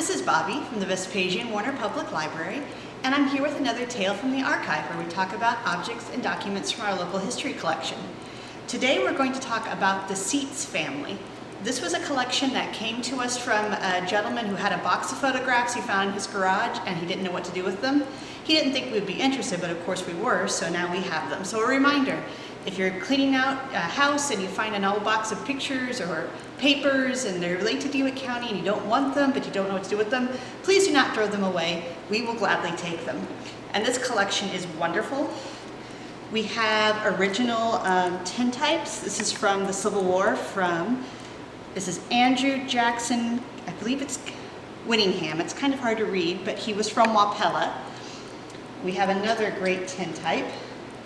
this is Bobby from the Vespasian Warner Public Library, and I'm here with another tale from the archive where we talk about objects and documents from our local history collection. Today we're going to talk about the Seats family. This was a collection that came to us from a gentleman who had a box of photographs he found in his garage and he didn't know what to do with them. He didn't think we'd be interested, but of course we were, so now we have them. So a reminder, if you're cleaning out a house and you find an old box of pictures or papers and they're related to DeWitt County and you don't want them but you don't know what to do with them, please do not throw them away. We will gladly take them. And this collection is wonderful. We have original tintypes. This is from the Civil War this is Andrew Jackson, I believe it's Whittingham. It's kind of hard to read, but he was from Wapella. We have another great tintype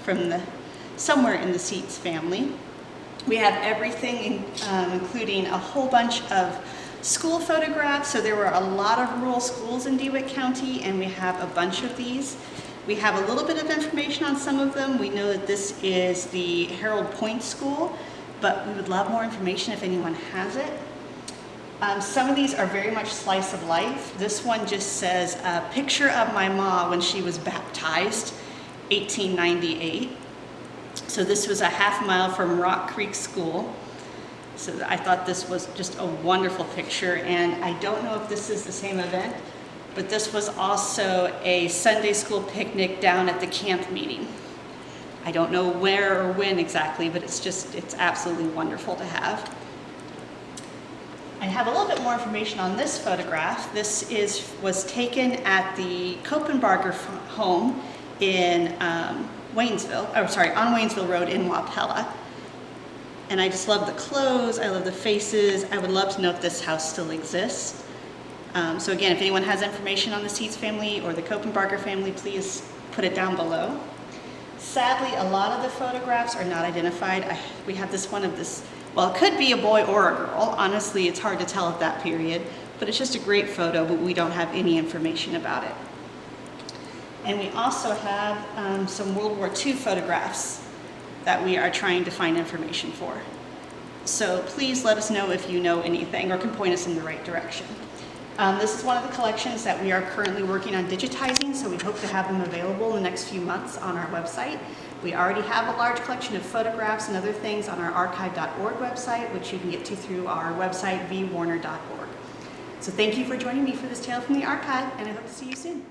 from somewhere in the Seats family. We have everything, including a whole bunch of school photographs. So there were a lot of rural schools in DeWitt County, and we have a bunch of these. We have a little bit of information on some of them. We know that this is the Harold Point School, but we would love more information if anyone has it. Some of these are very much slice of life. This one just says, a picture of my ma when she was baptized, 1898. So this was a half mile from Rock Creek School. So I thought this was just a wonderful picture, and I don't know if this is the same event, but this was also a Sunday school picnic down at the camp meeting. I don't know where or when exactly, but it's absolutely wonderful to have. I have a little bit more information on this photograph. This was taken at the Kopenbarger home in on Waynesville Road in Wapella. And I just love the clothes, I love the faces. I would love to know if this house still exists. So again, if anyone has information on the Seats family or the Kopenbarger family, please put it down below. Sadly, a lot of the photographs are not identified. We have this one of this, well, it could be a boy or a girl. Honestly, it's hard to tell at that period, but it's just a great photo, but we don't have any information about it. And we also have some World War II photographs that we are trying to find information for. So please let us know if you know anything or can point us in the right direction. This is one of the collections that we are currently working on digitizing, so we hope to have them available in the next few months on our website. We already have a large collection of photographs and other things on our archive.org website, which you can get to through our website, vwarner.org. So thank you for joining me for this tale from the archive, and I hope to see you soon.